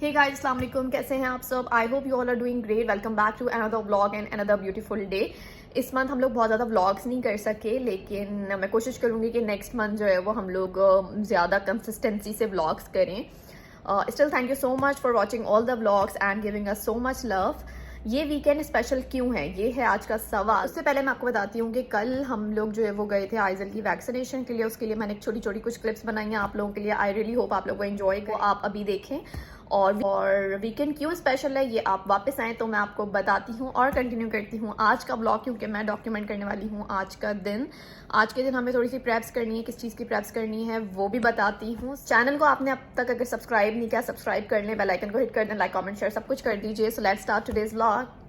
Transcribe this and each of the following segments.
Hey guys, अस्सलाम वालेकुम। कैसे हैं आप सब? I hope you all are doing great. Welcome back to another vlog and another beautiful day. इस मंथ हम लोग बहुत ज़्यादा व्लॉग्स नहीं कर सके, लेकिन मैं कोशिश करूँगी कि नेक्स्ट मंथ जो है वो हम लोग ज़्यादा कंसिस्टेंसी से व्लॉग्स करें। Still thank you so much for watching all the vlogs and giving us so much love. ये वीकेंड स्पेशल क्यों है, ये है आज का सवाल। उससे पहले मैं आपको बताती हूँ कि कल हम लोग जो है वो गए थे आइजल की वैक्सीनेशन के लिए। उसके लिए मैंने छोटी छोटी कुछ क्लिप्स बनाई हैं आप लोगों के लिए। आई रियली होप आप लोग को एंजॉय को आप अभी देखें। और वीकेंड क्यों स्पेशल है ये आप वापस आएँ तो मैं आपको बताती हूँ और कंटिन्यू करती हूँ आज का ब्लॉग, क्योंकि मैं डॉक्यूमेंट करने वाली हूँ आज का दिन। आज के दिन हमें थोड़ी सी प्रेप्स करनी है, किस चीज़ की प्रेप्स करनी है वो भी बताती हूँ। चैनल को आपने अब तक अगर सब्सक्राइब नहीं किया, सब्सक्राइब कर लें, बेल आइकन को हिट कर दें, लाइक कमेंट शेयर सब कुछ कर दीजिए। So let's start today's vlog.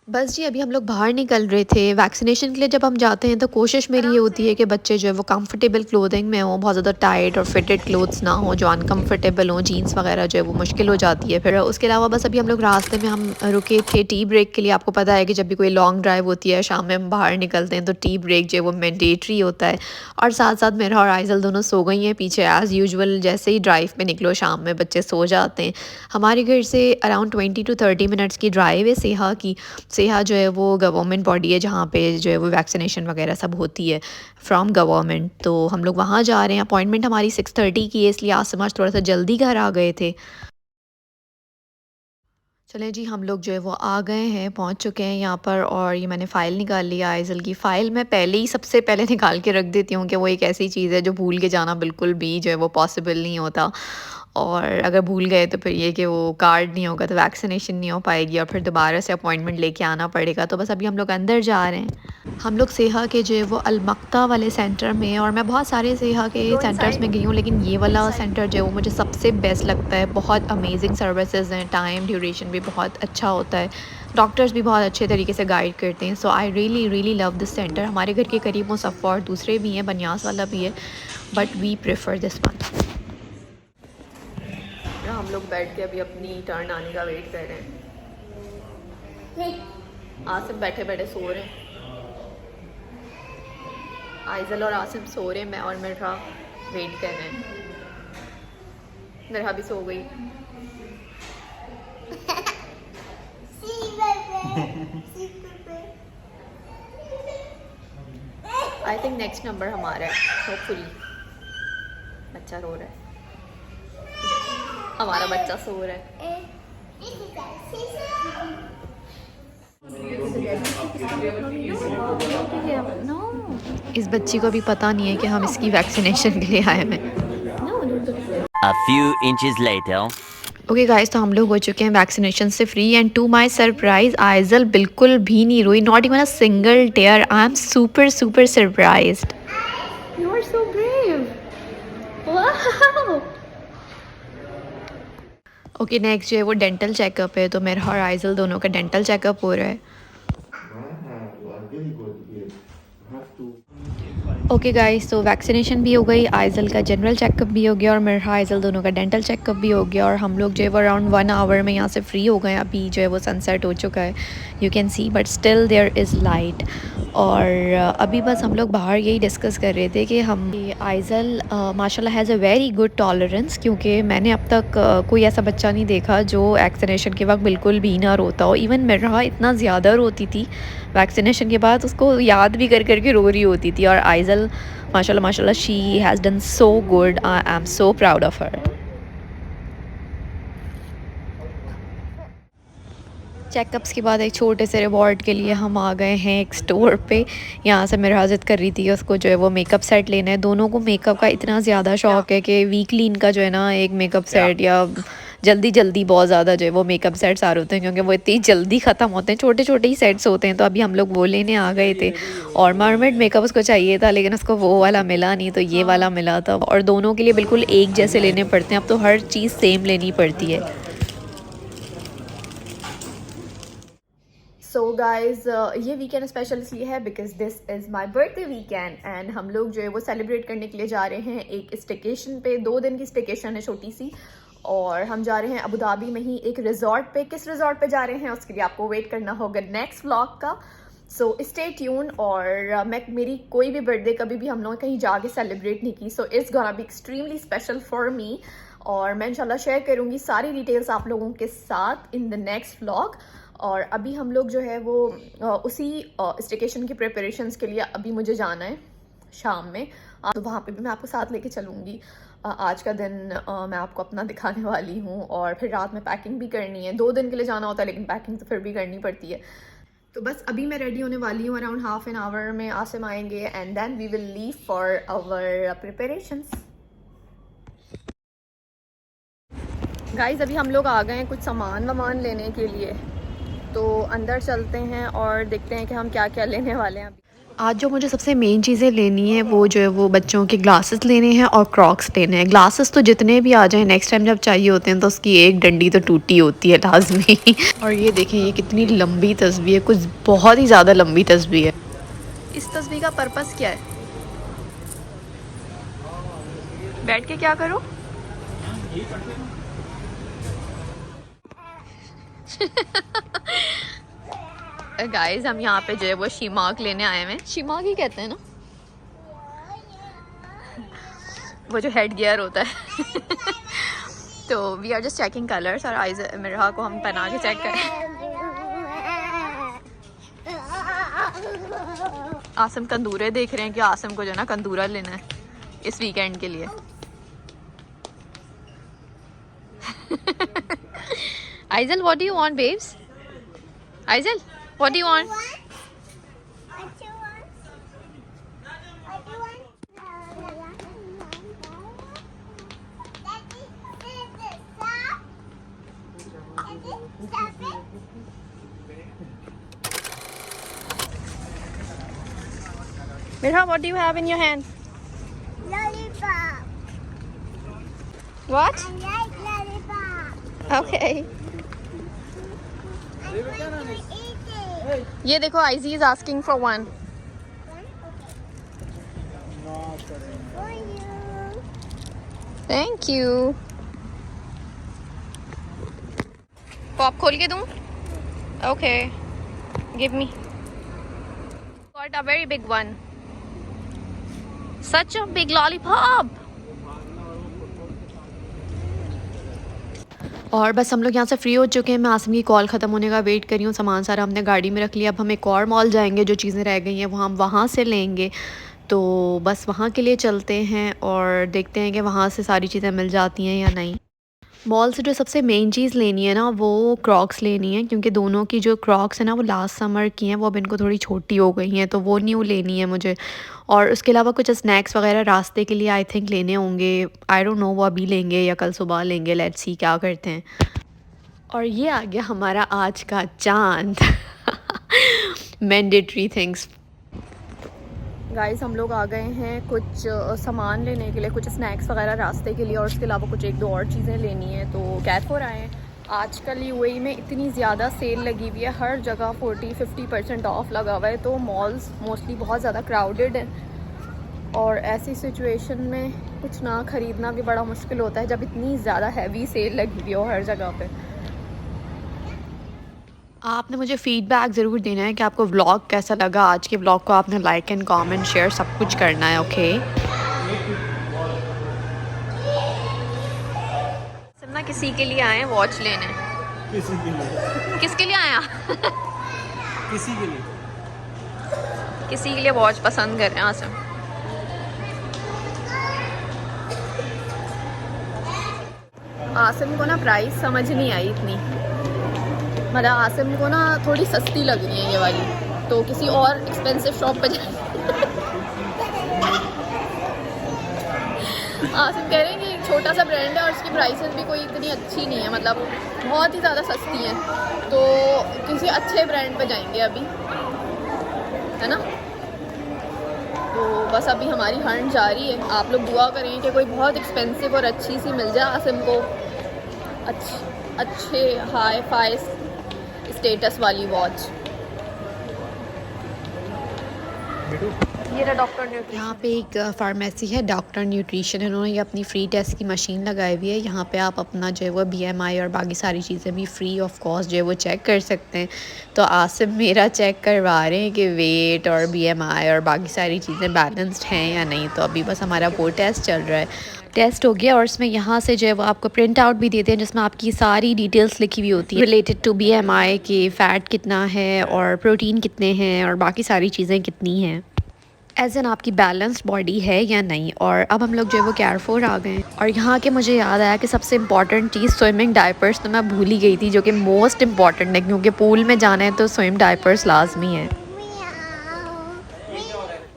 बस जी, अभी हम लोग बाहर निकल रहे थे वैक्सीनेशन के लिए। जब हम जाते हैं तो कोशिश मेरी ये होती है कि बच्चे जो है वो कंफर्टेबल क्लोथिंग में हों, बहुत ज़्यादा टाइट और फिटेड क्लोथ्स ना हो जो अनकम्फर्टेबल हों। जीन्स वगैरह जो है वो मुश्किल हो जाती है। फिर उसके अलावा बस अभी हम लोग रास्ते में हम रुके थे टी ब्रेक के लिए। आपको पता है कि जब भी कोई लॉन्ग ड्राइव होती है, शाम में हम बाहर निकलते हैं तो टी ब्रेक जो है वो मैंडेटरी होता है। और साथ साथ मेरा और आइजल दोनों सो गई हैं पीछे एज़ यूजुअल। जैसे ही ड्राइव पे निकलो शाम में बच्चे सो जाते हैं। हमारे घर से अराउंड 20 to 30 मिनट्स की ड्राइव है सेहा की। सेहा जो है वो गवर्नमेंट बॉडी है जहाँ पे जो है वो वैक्सीनेशन वगैरह सब होती है फ्रॉम गवर्नमेंट। तो हम लोग वहाँ जा रहे हैं। अपॉइंटमेंट हमारी 6:30 की है, इसलिए आज से थोड़ा सा जल्दी घर आ गए थे। चलें जी, हम लोग जो है वो आ गए हैं, पहुँच चुके हैं यहाँ पर। और ये मैंने फ़ाइल निकाल लिया आइजल की। फ़ाइल मैं पहले ही सबसे पहले निकाल के रख देती हूँ कि वो एक ऐसी चीज़ है जो भूल के जाना बिल्कुल भी जो है वो पॉसिबल नहीं होता। और अगर भूल गए तो फिर ये कि वो कार्ड नहीं होगा तो वैक्सीनेशन नहीं हो पाएगी और फिर दोबारा से अपॉइंटमेंट लेके आना पड़ेगा। तो बस अभी हम लोग अंदर जा रहे हैं। हम लोग सेहा के जो है वो अलमक्ता वाले सेंटर में हैं। और मैं बहुत सारे सेहा के सेंटर्स में गई हूँ, लेकिन ये वाला सेंटर जो है वो मुझे सबसे बेस्ट लगता है। बहुत अमेजिंग सर्विसेज हैं, टाइम ड्यूरेशन भी बहुत अच्छा होता है, डॉक्टर्स भी बहुत अच्छे तरीके से गाइड करते हैं। So I really really love this centre. हमारे घर के करीब मुसफ़्फ़ा और दूसरे भी हैं, बनियास वाला भी है, but we prefer this one. हम लोग बैठ के अभी अपनी टर्न आने का वेट कर रहे हैं। आसिम बैठे बैठे सो रहे हैं। आइजल और आसिम सो रहे हैं, मैं और मिर्हा वेट कर रहे हैं। मिर्हा भी सो गई। आई थिंक नेक्स्ट नंबर हमारा है, होपफुली। बच्चा रो रहा है, हमारा बच्चा सो रहा है। इस बच्ची को भी पता नहीं है कि हम इसकी वैक्सीनेशन के लिए आए हैं। A few inches later. Okay guys, तो हम लोग हो चुके हैं वैक्सीनेशन से free. And to my surprise Aizal बिल्कुल भी नहीं रोई, not even a single tear. I am super super surprised. You are so brave. Wow. Okay, next जो है वो डेंटल चेकअप है। तो मेरा और आइजल दोनों का डेंटल चेकअप हो रहा है। ओके गाइस, तो वैक्सीनेशन भी हो गई, आइजल का जनरल चेकअप भी हो गया और मेरा आइजल दोनों का डेंटल चेकअप भी हो गया। और हम लोग जो है वो अराउंड 1 आवर में यहाँ से फ्री हो गए। अभी जो है वो सनसेट हो चुका है, you can see, but still there is light. और अभी बस हम लोग बाहर यही डिस्कस कर रहे थे कि हम आइजल माशाल्लाह has a very good tolerance, क्योंकि मैंने अब तक कोई ऐसा बच्चा नहीं देखा जो वैक्सीनेशन के वक्त बिल्कुल भी ना रोता हो। इवन मेरा इतना ज़्यादा रोती थी वैक्सीनेशन के बाद, उसको याद भी कर करके रो रही होती थी। और आइजल माशाल्लाह माशाल्लाह she has done so good. I am so proud of her. Checkups के बाद एक छोटे से रिवॉर्ड के लिए हम आ गए हैं एक स्टोर पे। यहाँ से मेरा हाजिर कर रही थी उसको जो है वो मेकअप सेट लेना है। दोनों को मेकअप का इतना ज़्यादा शौक़ है कि वीकली इनका जो है ना एक मेकअप सेट या जल्दी जल्दी बहुत ज़्यादा जो है वो मेकअप सेट्स आ रहे होते हैं, क्योंकि वो इतनी जल्दी ख़त्म होते हैं। छोटे छोटे ही सेट्स होते हैं। तो अभी हम लोग वो लेने आ गए थे। और मरमेड मेकअप उसको चाहिए था, लेकिन उसको वो वाला मिला नहीं, तो ये वाला मिला था। और दोनों के लिए बिल्कुल एक जैसे लेने पड़ते हैं, अब तो हर चीज़ सेम लेनी पड़ती है। सो गाइज, ये वीकेंड स्पेशल इसलिए है because this is my birthday weekend. And हम लोग जो है वो सेलिब्रेट करने के लिए जा रहे हैं एक स्टेकेशन पे। 2 दिन की स्टेकेशन है छोटी सी, और हम जा रहे हैं अबू धाबी में ही एक रिजॉर्ट पे। किस रिजॉर्ट पे जा रहे हैं उसके लिए आपको वेट करना होगा नेक्स्ट व्लॉग का। So stay tune. और मैं मेरी कोई भी बर्थडे कभी भी हम लोग कहीं जाके सेलिब्रेट नहीं की, so it's gonna be extremely special for me. और मैं इंशाल्लाह शेयर करूँगी सारी डिटेल्स आप लोगों के साथ इन द नेक्स्ट व्लॉग। और अभी हम लोग जो है वो उसी स्टेकेशन की प्रिपरेशंस के लिए अभी मुझे जाना है शाम में, तो वहाँ पे भी मैं आपको साथ लेके चलूँगी। आज का दिन मैं आपको अपना दिखाने वाली हूँ, और फिर रात में पैकिंग भी करनी है। 2 दिन के लिए जाना होता है लेकिन पैकिंग तो फिर भी करनी पड़ती है। तो बस अभी मैं रेडी होने वाली हूँ, अराउंड हाफ एन आवर में आसिम आएंगे and then we will leave for our preparations. Guys अभी हम लोग आ गए हैं कुछ सामान वामान लेने के लिए, तो अंदर चलते हैं और देखते हैं कि हम क्या क्या लेने वाले हैं। आज जो मुझे सबसे मेन चीज़ें लेनी है वो जो है वो बच्चों के ग्लासेस लेने हैं और क्रॉक्स लेने हैं। ग्लासेस तो जितने भी आ जाएं, नेक्स्ट टाइम जब चाहिए होते हैं तो उसकी एक डंडी तो टूटी होती है लाजमी। और ये देखें ये कितनी लंबी तस्वीर है, कुछ बहुत ही ज़्यादा लंबी तस्वीर है। इस तस्वीर का पर्पस क्या है? बैठ के क्या करो? गाइस हम यहाँ पे जो है वो शीमाक लेने आए हैं। शीमाक ही कहते हैं ना, वो जो हेड गियर होता है। तो we are just checking colours, और आइज मिर्हा को हम पहना के चेक करें। आसिम कंदूरे देख रहे हैं कि आसिम को जो है ना कंदूरा लेना है इस वीकेंड के लिए। Aizal what do you want babes? Aizal what do you want? Mirha, what do you have in your hand? Lollipop. What? I like lollipop. Okay. I'm going to eat it. ये देखो IG is asking for one. For you. Thank you. Pop खोल के दूँ? Okay. Give me. Got a very big one. Such a big lollipop. और बस हम लोग यहाँ से फ्री हो चुके हैं। मैं आसिम की कॉल ख़त्म होने का वेट कर रही हूँ। सामान सारा हमने गाड़ी में रख लिया। अब हम एक और मॉल जाएंगे, जो चीज़ें रह गई हैं वो हम वहाँ से लेंगे। तो बस वहाँ के लिए चलते हैं और देखते हैं कि वहाँ से सारी चीज़ें मिल जाती हैं या नहीं। मॉल से जो सबसे मेन चीज़ लेनी है ना वो क्रॉक्स लेनी है, क्योंकि दोनों की जो क्रॉक्स है ना वो लास्ट समर की हैं, वो अब इनको थोड़ी छोटी हो गई हैं, तो वो न्यू लेनी है मुझे। और उसके अलावा कुछ स्नैक्स वगैरह रास्ते के लिए आई थिंक लेने होंगे। आई डोंट नो वो अभी लेंगे या कल सुबह लेंगे, लेट्स सी क्या करते हैं। और ये आ गया हमारा आज का चांद। Mandatory things. गाइस हम लोग आ गए हैं कुछ सामान लेने के लिए, कुछ स्नैक्स वगैरह रास्ते के लिए, और उसके अलावा कुछ 1-2 और चीज़ें लेनी है। तो कैरफोर आए हैं। आजकल यूएई में इतनी ज़्यादा सेल लगी हुई है, हर जगह 40-50% ऑफ लगा हुआ है, तो मॉल्स मोस्टली बहुत ज़्यादा क्राउडेड हैं। और ऐसी सिचुएशन में कुछ ना ख़रीदना भी बड़ा मुश्किल होता है जब इतनी ज़्यादा हैवी सेल लगी हुई हो हर जगह पे। आपने मुझे फ़ीडबैक ज़रूर देना है कि आपको व्लॉग कैसा लगा। आज के व्लॉग को आपने लाइक एंड कमेंट शेयर सब कुछ करना है, ओके? सब ना किसी के लिए आए हैं वॉच लेने। किसी के लिए? किसके लिए आया? किसी के लिए? किसी के लिए वॉच पसंद कर रहे हैं आसिम। आसिम को ना प्राइस समझ नहीं आई इतनी, मतलब आसिम को ना थोड़ी सस्ती लग रही है ये वाली, तो किसी और एक्सपेंसिव शॉप पे जाए। आसिम कह रहे हैं कि एक छोटा सा ब्रांड है और उसकी प्राइसेस भी कोई इतनी अच्छी नहीं है, मतलब बहुत ही ज़्यादा सस्ती हैं, तो किसी अच्छे ब्रांड पे जाएंगे अभी, है ना। तो बस अभी हमारी हंट जारी है। आप लोग दुआ करें कि कोई बहुत एक्सपेंसिव और अच्छी सी मिल जाए आसिम को, अच्छे हाई फाई स्टेटस वाली वॉच। ये रहा डॉक्टर न्यूट्रिशन। यहाँ पे एक फार्मेसी है, डॉक्टर न्यूट्रिशन, इन्होंने ये अपनी फ्री टेस्ट की मशीन लगाई हुई है। यहाँ पे आप अपना जो है वो BMI और बाकी सारी चीज़ें भी फ्री ऑफ कॉस्ट जो है वो चेक कर सकते हैं। तो आसिफ मेरा चेक करवा रहे हैं कि वेट और BMI और बाकी सारी चीज़ें बैलेंस्ड हैं या नहीं। तो अभी बस हमारा वो टेस्ट चल रहा है। टेस्ट हो गया और इसमें यहाँ से जो है वो आपको प्रिंट आउट भी देते हैं जिसमें आपकी सारी डिटेल्स लिखी हुई होती है रिलेटेड टू BMI कि फ़ैट कितना है और प्रोटीन कितने हैं और बाकी सारी चीज़ें कितनी हैं, एज एन आपकी बैलेंस्ड बॉडी है या नहीं। और अब हम लोग जो है वो केयरफोर आ गए हैं। और यहाँ के मुझे याद आया कि सबसे इम्पॉर्टेंट चीज़ स्विमिंग डायपर्स तो मैं भूल ही गई थी, जो कि मोस्ट इम्पॉर्टेंट है क्योंकि पूल में जाना है तो स्विम डायपर्स लाजमी है।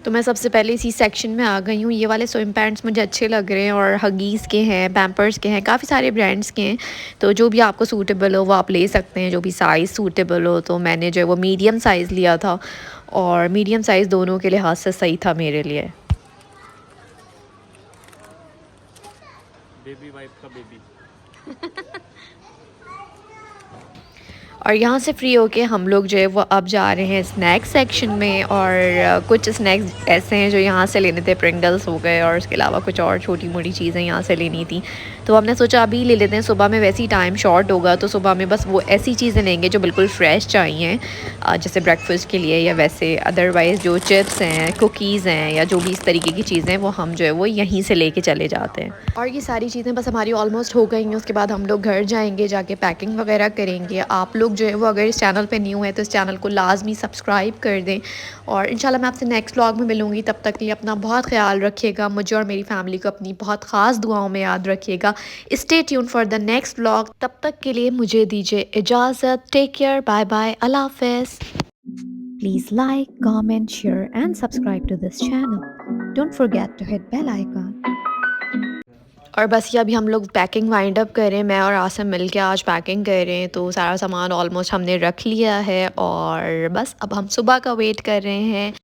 तो मैं सबसे पहले इसी सेक्शन में आ गई हूँ। ये वाले स्विम पैंट्स मुझे अच्छे लग रहे हैं और हगीज़ के हैं, पैम्पर्स के हैं, काफ़ी सारे ब्रांड्स के हैं। तो जो भी आपको सूटेबल हो वो आप ले सकते हैं, जो भी साइज़ सूटेबल हो। तो मैंने जो है वो मीडियम साइज़ लिया था और मीडियम साइज़ दोनों के लिहाज से सही था मेरे लिए। बेबी वाइफ का बेबी। और यहाँ से फ्री होके हम लोग जो है वो अब जा रहे हैं स्नैक्स सेक्शन में। और कुछ स्नैक्स ऐसे हैं जो यहाँ से लेने थे, प्रिंगल्स हो गए और उसके अलावा कुछ और छोटी मोटी चीज़ें यहाँ से लेनी थी। तो हमने सोचा अभी ले लेते हैं, सुबह में वैसे ही टाइम शॉर्ट होगा तो सुबह में बस वो ऐसी चीज़ें लेंगे जो बिल्कुल फ्रेश चाहिए, जैसे ब्रेकफास्ट के लिए या वैसे। अदरवाइज़ जो चिप्स हैं, कुकीज़ हैं या जो भी इस तरीके की चीज़ें वो हम जो है वो यहीं से लेके चले जाते हैं। और ये सारी चीज़ें बस हमारी ऑलमोस्ट हो गई हैं। उसके बाद हम लोग घर जाएंगे, जाके पैकिंग वगैरह करेंगे। आप लोग जो है वो अगर इस चैनल पे न्यू है तो इस चैनल को लाजमी सब्सक्राइब कर दें। और इंशाल्लाह मैं आपसे नेक्स्ट व्लॉग में मिलूँगी। तब तक के लिए अपना बहुत ख्याल रखिएगा, मुझे और मेरी फैमिली को अपनी बहुत ख़ास दुआओं में याद रखिएगा। Stay tune for the next vlog. तब तक के लिए मुझे दीजिए इजाज़त। टेक केयर, बाय बाय, अल्लाह हाफ़िज़। Please like, comment, share and subscribe to this channel. Don't forget to hit bell icon. और बस ये अभी हम लोग पैकिंग वाइंड अप कर रहे हैं। मैं और आसिम मिल के आज पैकिंग कर रहे हैं। तो सारा सामान ऑलमोस्ट हमने रख लिया है और बस अब हम सुबह का वेट कर रहे हैं।